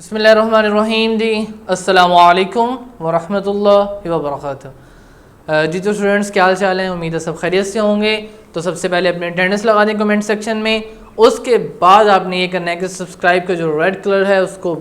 बिस्मिल्लाहिर्रहमानिर्रहीम जी, अस्सलामु अलैकुम वरहमतुल्लाहि वबरकातुहू। जी तो स्टूडेंट्स, क्या हाल चाल है? उम्मीद है सब खैरियत से होंगे। तो सबसे पहले अपने अटेंडेंस लगा दें कमेंट सेक्शन में। उसके बाद आपने ये करना है कि सब्सक्राइब का जो रेड कलर है उसको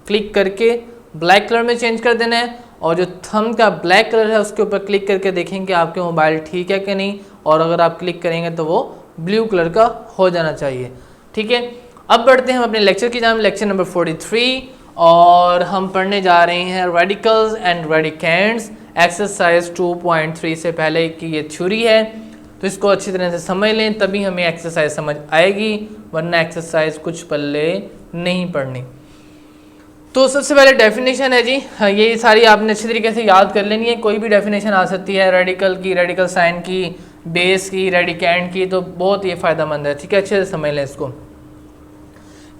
क्लिक करके ब्लैक कलर में चेंज कर देना है, और जो थंब का ब्लैक कलर है उसके ऊपर क्लिक करके देखेंगे आपके मोबाइल ठीक है कि नहीं, और अगर आप क्लिक करेंगे तो वो ब्लू कलर का हो जाना चाहिए। ठीक है, अब बढ़ते हैं हम अपने लेक्चर की जानिब, लेक्चर नंबर 43, और हम पढ़ने जा रहे हैं रेडिकल्स एंड रेडिकेंड्स। एक्सरसाइज 2.3 से पहले की ये थ्योरी है, तो इसको अच्छी तरह से समझ लें, तभी हमें एक्सरसाइज समझ आएगी, वरना एक्सरसाइज कुछ पल्ले नहीं पढ़नी। तो सबसे पहले डेफिनेशन है जी, ये सारी आपने अच्छी तरीके से याद कर लेनी है। कोई भी डेफिनेशन आ सकती है, रेडिकल की, रेडिकल साइन की, बेस की, रेडिकेंड की, तो बहुत ये फ़ायदेमंद है। ठीक है, अच्छे से समझ लें इसको।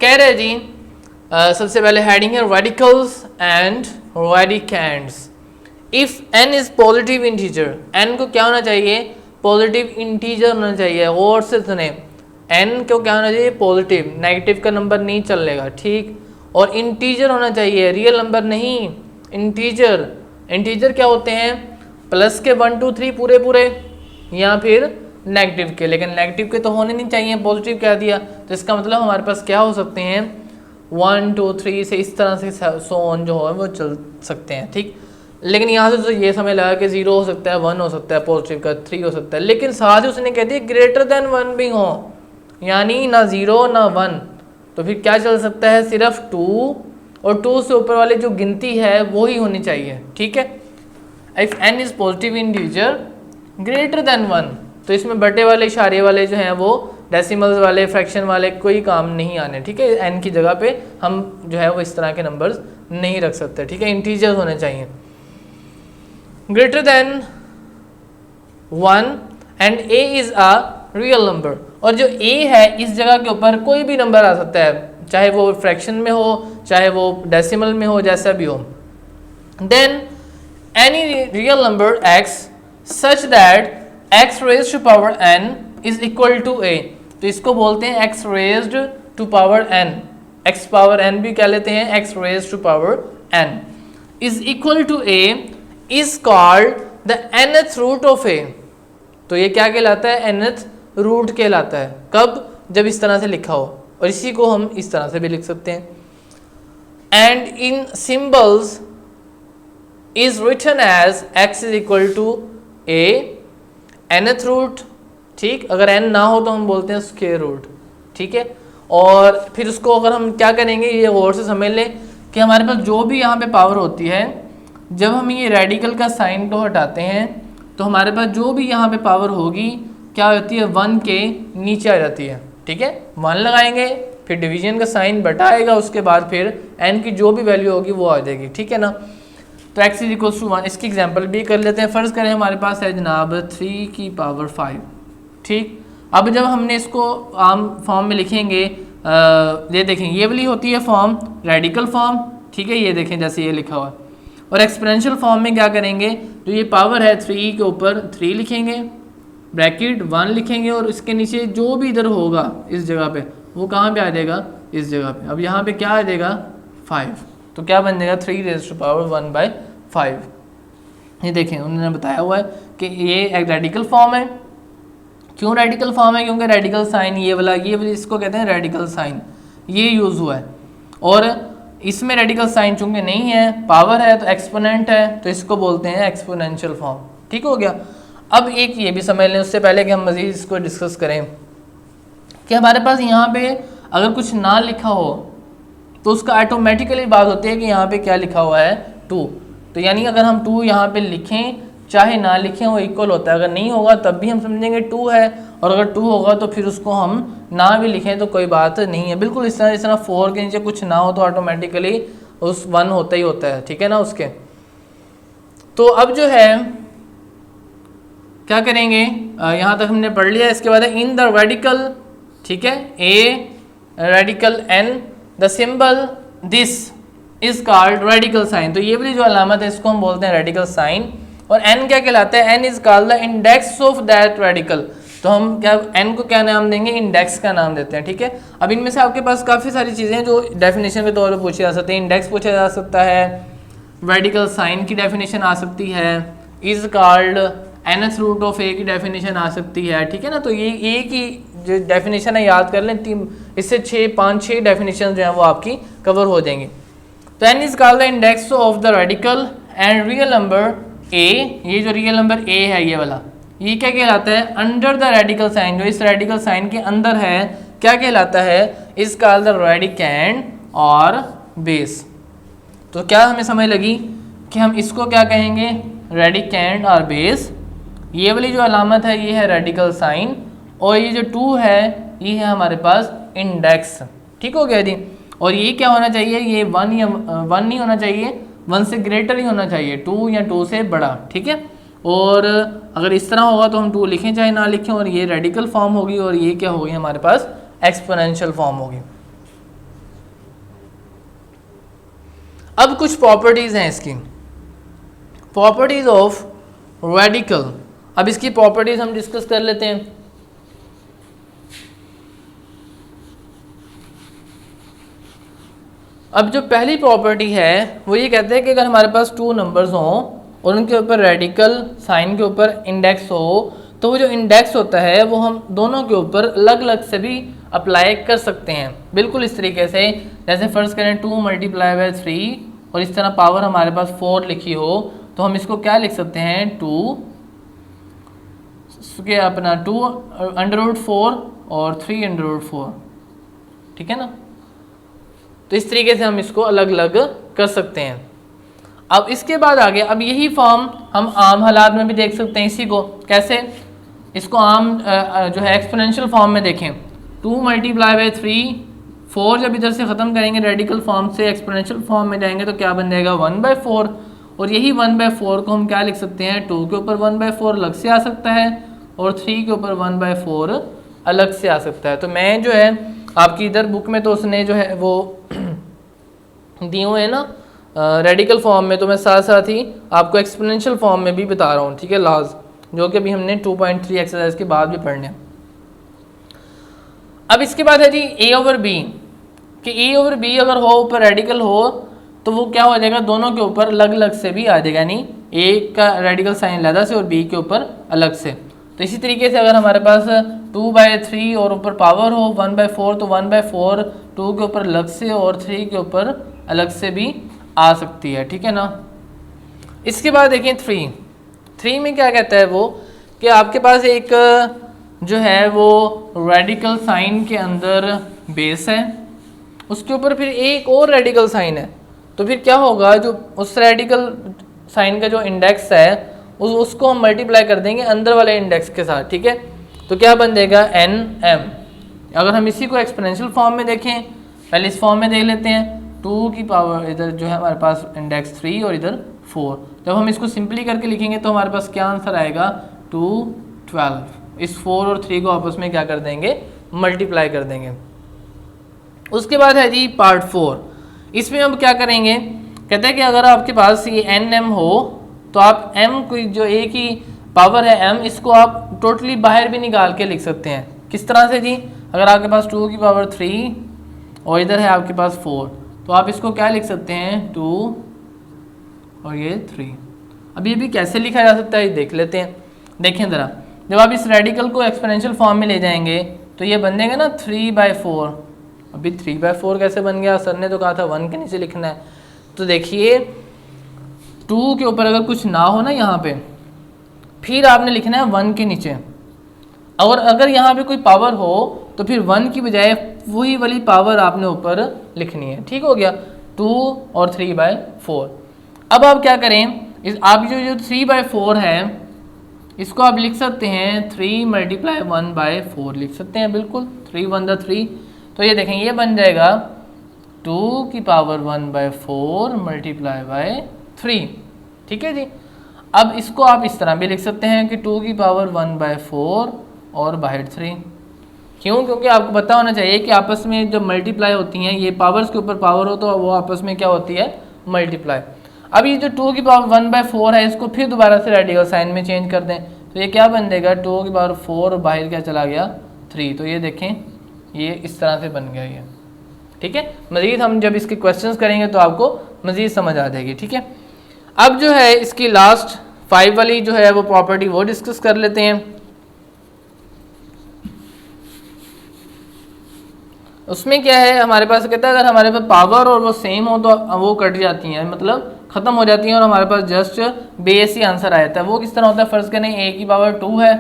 कह रहे जी, सबसे पहले हेडिंग है radicals and radicands. If N is positive integer, n को क्या होना चाहिए? पॉजिटिव इंटीजर होना चाहिए। और से सुने, एन को क्या होना चाहिए? पॉजिटिव, नेगेटिव का नंबर नहीं चलेगा। ठीक, और इंटीजर होना चाहिए, रियल नंबर नहीं, इंटीजर। इंटीजर क्या होते हैं? प्लस के 1 2 3 पूरे पूरे, या फिर नेगेटिव के, लेकिन नेगेटिव के तो होने नहीं चाहिए, पॉजिटिव कह दिया तो इसका मतलब हमारे पास क्या हो सकते हैं? 1 2 3 से इस तरह से सो ऑन जो है वो चल सकते हैं। ठीक, लेकिन यहाँ से तो ये समझ लगा कि 0 हो सकता है, 1 हो सकता है पॉजिटिव का, 3 हो सकता है, लेकिन साथ ही उसने कह दिया ग्रेटर देन 1 भी हो, यानी ना 0 ना 1, तो फिर क्या चल सकता है? सिर्फ 2, और 2 से ऊपर वाली जो गिनती है वो ही होनी चाहिए। ठीक है, if N is positive integer greater than 1, तो इसमें बटे वाले, इशारे वाले जो हैं वो, डेसिमल्स वाले, फ्रैक्शन वाले कोई काम नहीं आने। ठीक है, एन की जगह पे हम जो है वो इस तरह के नंबर्स नहीं रख सकते। ठीक है, इंटीजर्स होने चाहिए greater than 1, and A is a real number. और जो ए है इस जगह के ऊपर कोई भी नंबर आ सकता है, चाहे वो फ्रैक्शन में हो, चाहे वो डेसिमल में हो, जैसा भी हो। Then any real number x such that x raised to power n is equal to a, तो इसको बोलते हैं x raised to power n, x power n भी क्या लेते हैं? x raised to power n is equal to a is called the nth root of a। तो ये क्या कहलाता है? nth रूट कहलाता है। कब? जब इस तरह से लिखा हो, और इसी को हम इस तरह से भी लिख सकते हैं। And in symbols is written as x is equal to a nth root. ठीक, अगर n ना हो तो हम बोलते हैं स्क्वायर रूट। ठीक है, और फिर उसको अगर हम क्या करेंगे, ये गौर से समझ लें कि हमारे पास जो भी यहाँ पे पावर होती है, जब हम ये रेडिकल का साइन को हटाते हैं तो हमारे पास जो भी यहाँ पे पावर होगी क्या होती है? 1 के नीचे आ जाती है। ठीक है, 1 लगाएंगे, फिर डिवीजन का साइन बटाएगा, उसके बाद फिर n की जो भी वैल्यू होगी वो आ जाएगी। ठीक है ना, तो x इज इक्वल टू 1। इसकी एग्जांपल भी कर लेते हैं। फ़र्ज़ करें हमारे पास है जनाब 3 की पावर 5। ठीक, अब जब हमने इसको आम फॉर्म में लिखेंगे, ये देखें, ये वाली होती है फॉर्म रेडिकल फॉर्म। ठीक है, ये देखें जैसे ये लिखा हुआ है। और एक्सपोनेंशियल फॉर्म में क्या करेंगे? जो ये पावर है 3 के ऊपर 3 लिखेंगे, ब्रैकेट 1 लिखेंगे, और इसके नीचे जो भी इधर होगा इस जगह पे वो कहाँ पे आ जाएगा? इस जगह पे। अब यहाँ पे क्या आ जाएगा? 5, तो क्या बन जाएगा? 3 raised to power 1/5। ये देखें, उन्होंने बताया हुआ है कि ये एक रेडिकल फॉर्म है। क्यों रेडिकल फॉर्म है? क्योंकि रेडिकल साइन ये वाला इसको कहते हैं रेडिकल साइन, ये यूज़ हुआ है। और इसमें रेडिकल साइन चूंकि नहीं है, पावर है, तो एक्सपोनेंट है, तो इसको बोलते हैं एक्सपोनेंशियल फॉर्म। ठीक हो गया। अब एक ये भी समझ लें उससे पहले कि हम मज़ीद इसको डिस्कस करें, कि हमारे पास यहाँ पे अगर कुछ ना लिखा हो तो उसका ऑटोमेटिकली बात होती है कि यहाँ पे क्या लिखा हुआ है? 2। तो यानी अगर हम 2 यहाँ पे लिखें चाहे ना लिखें वो इक्वल होता है। अगर नहीं होगा तब भी हम समझेंगे 2 है, और अगर 2 होगा तो फिर उसको हम ना भी लिखें तो कोई बात नहीं है। बिल्कुल इस तरह 4 के नीचे कुछ ना हो तो ऑटोमेटिकली उस 1 होता ही होता है। ठीक है ना उसके। तो अब जो है क्या करेंगे, यहाँ तक हमने पढ़ लिया। इसके बाद है इन द रेडिकल। ठीक है, a radical and the symbol this is called radical sign. तो ये वाली जो अलामत है इसको हम बोलते हैं रेडिकल साइन। और एन क्या कहलाता है? N is called the index of that radical. तो हम क्या n को क्या नाम देंगे, इंडेक्स का नाम देते हैं, ठीक है। अब इनमें से आपके पास काफ़ी सारी चीज़ें हैं जो डेफिनेशन के तौर पर पूछी जा सकती है। इंडेक्स पूछा जा सकता है, रेडिकल साइन की डेफिनेशन आ सकती है, is called nth root of a की डेफिनेशन आ सकती है, ठीक है ना। तो ये a की जो डेफिनेशन है याद कर लें, इससे 6 डेफिनेशन जो है वो आपकी कवर हो जाएंगी। तो n is called the index of the radical and real number a, ये जो रियल नंबर a है ये वाला, ये क्या कहलाता है, अंडर द रेडिकल साइन, जो इस रेडिकल साइन के अंदर है क्या कहलाता है, इज कॉल्ड द रेडिकैंड और बेस। तो क्या हमें समझ लगी कि हम इसको क्या कहेंगे, रेडिकैंड और बेस। ये वाली जो अलामत है ये है रेडिकल साइन, और ये जो 2 है ये है हमारे पास इंडेक्स, ठीक हो गया जी। और ये क्या होना चाहिए, ये 1 नहीं होना चाहिए, 1 से ग्रेटर ही होना चाहिए, 2 या 2 से बड़ा, ठीक है। और अगर इस तरह होगा तो हम 2 लिखें चाहे ना लिखें, और ये रेडिकल फॉर्म होगी, और ये क्या होगी हमारे पास एक्सपोनेंशियल फॉर्म होगी। अब कुछ प्रॉपर्टीज़ हैं इसकी, प्रॉपर्टीज़ ऑफ रेडिकल। अब इसकी प्रॉपर्टीज़ हम डिस्कस कर लेते हैं। अब जो पहली प्रॉपर्टी है वो ये कहते हैं कि अगर हमारे पास 2 नंबर्स हों और उनके ऊपर रेडिकल साइन के ऊपर इंडेक्स हो, तो वो जो इंडेक्स होता है वो हम दोनों के ऊपर अलग अलग से भी अप्लाई कर सकते हैं, बिल्कुल इस तरीके से। जैसे फर्ज करें 2 मल्टीप्लाई बाय 3 और इस तरह पावर हमारे पास 4 लिखी हो, तो हम इसको क्या लिख सकते हैं, 2 अंडर रूट 4 और 3 अंडर रूट 4, ठीक है ना। तो इस तरीके से हम इसको अलग अलग कर सकते हैं। अब इसके बाद आगे, अब यही फॉर्म हम आम हालात में भी देख सकते हैं। इसी को कैसे, इसको आम जो है एक्सपोनेंशियल फॉर्म में देखें, 2 मल्टीप्लाई बाय 3, 4 जब इधर से ख़त्म करेंगे रेडिकल फॉर्म से एक्सपोनेंशियल फॉर्म में जाएंगे तो क्या बन जाएगा 1/4। और यही 1/4 को हम क्या लिख सकते हैं, 2 के ऊपर 1/4 अलग से आ सकता है और 3 के ऊपर 1/4 अलग से आ सकता है। तो मैं जो है आपकी इधर बुक में तो उसने जो है वो दिए हुए हैं ना रेडिकल फॉर्म में, तो मैं साथ साथ ही आपको एक्सपोनेंशियल फॉर्म में भी बता रहा हूँ, ठीक है, लॉज, जो कि अभी हमने 2.3 एक्सरसाइज के बाद भी पढ़ने। अब इसके बाद है जी a ओवर b, कि a ओवर b अगर हो ऊपर रेडिकल हो तो वो क्या हो जाएगा, दोनों के ऊपर अलग अलग से भी आ जाएगा, यानी a का रेडिकल साइन अलग से और b के ऊपर अलग से। तो इसी तरीके से अगर हमारे पास 2/3 और ऊपर पावर हो 1/4, तो 1/4 2 के ऊपर अलग से और 3 के ऊपर अलग से भी आ सकती है, ठीक है ना। इसके बाद देखें 3 में क्या कहता है वो, कि आपके पास एक जो है वो रेडिकल साइन के अंदर बेस है, उसके ऊपर फिर एक और रेडिकल साइन है, तो फिर क्या होगा, जो उस रेडिकल साइन का जो इंडेक्स है उसको हम मल्टीप्लाई कर देंगे अंदर वाले इंडेक्स के साथ, ठीक है। तो क्या बन जाएगा nm। अगर हम इसी को एक्सपोनेंशियल फॉर्म में देखें, पहले इस फॉर्म में देख लेते हैं, 2 की पावर इधर जो है हमारे पास इंडेक्स 3 और इधर 4। जब हम इसको सिंपली करके लिखेंगे तो हमारे पास क्या आंसर आएगा, 212। इस 4 और 3 को आपस में क्या कर देंगे, मल्टीप्लाई कर देंगे। उसके बाद है जी पार्ट 4, इसमें अब क्या करेंगे, कहते हैं कि अगर आपके पास ये nm हो तो आप m को जो a की पावर है m, इसको आप टोटली बाहर भी निकाल के लिख सकते हैं। किस तरह से जी, अगर आपके पास 2 की पावर 3 और इधर है आपके पास 4, तो आप इसको क्या लिख सकते हैं, 2 और ये 3। अब ये भी कैसे लिखा जा सकता है देख लेते हैं। देखें ज़रा, जब आप इस रेडिकल को एक्सपोनेंशियल फॉर्म में ले जाएंगे तो ये बन जाएगा ना 3/4। अभी 3/4 कैसे बन गया, सर ने तो कहा था 1 के नीचे लिखना है। तो देखिए 2 के ऊपर अगर कुछ ना हो ना यहाँ पे, फिर आपने लिखना है 1 के नीचे, और अगर यहाँ पे कोई पावर हो तो फिर 1 की बजाय वही वाली पावर आपने ऊपर लिखनी है, ठीक हो गया, 2 और 3/4। अब आप क्या करें, आप जो 3/4 है इसको आप लिख सकते हैं 3 मल्टीप्लाई 1/4 लिख सकते हैं, बिल्कुल 3 1 द 3। तो ये देखें ये बन जाएगा 2 की पावर 1/4 मल्टीप्लाई बाय 3, ठीक है जी। अब इसको आप इस तरह भी लिख सकते हैं कि 2 की पावर 1/4 और बाहर 3। क्यों, क्योंकि आपको पता होना चाहिए कि आपस में जब मल्टीप्लाई होती हैं, ये पावर्स के ऊपर पावर हो तो वो आपस में क्या होती है, मल्टीप्लाई। अब ये जो 2 की पावर 1/4 है इसको फिर दोबारा से रेडिकल साइन में चेंज कर दें, तो ये क्या बन जाएगा 2 की पावर 4 और बाहर क्या चला गया 3, तो ये देखें ये इस तरह से बन गया ये। ठीक है, मज़ीद हम जब इसके क्वेश्चंस करेंगे तो आपको मज़ीद समझ आ जाएगी। ठीक है, अब जो है इसकी लास्ट 5 वाली जो है वो प्रॉपर्टी वो डिस्कस कर लेते हैं। उसमें क्या है हमारे पास, कहता है अगर हमारे पास पावर और वो सेम हो तो वो कट जाती हैं, मतलब ख़त्म हो जाती हैं और हमारे पास जस्ट बेस ही आंसर आ जाता है। वो किस तरह होता है, फ़र्ज़ करें a की पावर 2 है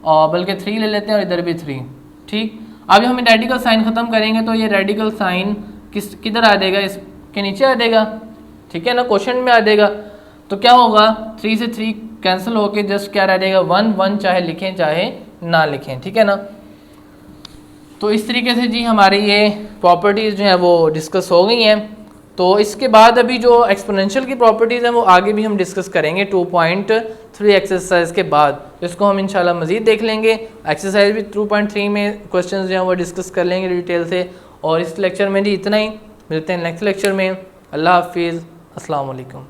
और बल्कि 3 ले लेते हैं और इधर भी 3। ठीक, अब हम रेडिकल साइन ख़त्म करेंगे तो ये रेडिकल साइन किधर आ जाएगा, इसके नीचे आ जाएगा। ठीक है ना, क्वेश्चन में आ जाएगा। तो क्या होगा 3 से 3 कैंसिल होके जस्ट क्या रह जाएगा 1 1, चाहे लिखें चाहे ना लिखें। ठीक है ना, तो इस तरीके से जी हमारी ये प्रॉपर्टीज़ जो हैं वो डिस्कस हो गई हैं। तो इसके बाद अभी जो एक्सपोनेंशियल की प्रॉपर्टीज़ हैं वो आगे भी हम डिस्कस करेंगे 2.3 एक्सरसाइज के बाद। तो इसको हम इंशाल्लाह मज़ीद देख लेंगे। एक्सरसाइज भी 2.3 में क्वेश्चंस जो हैं वो डिस्कस कर लेंगे डिटेल से। और इस लेक्चर में जी इतना ही, मिलते हैं नेक्स्ट लेक्चर में। अल्लाह हाफिज़, अस्सलाम वालेकुम।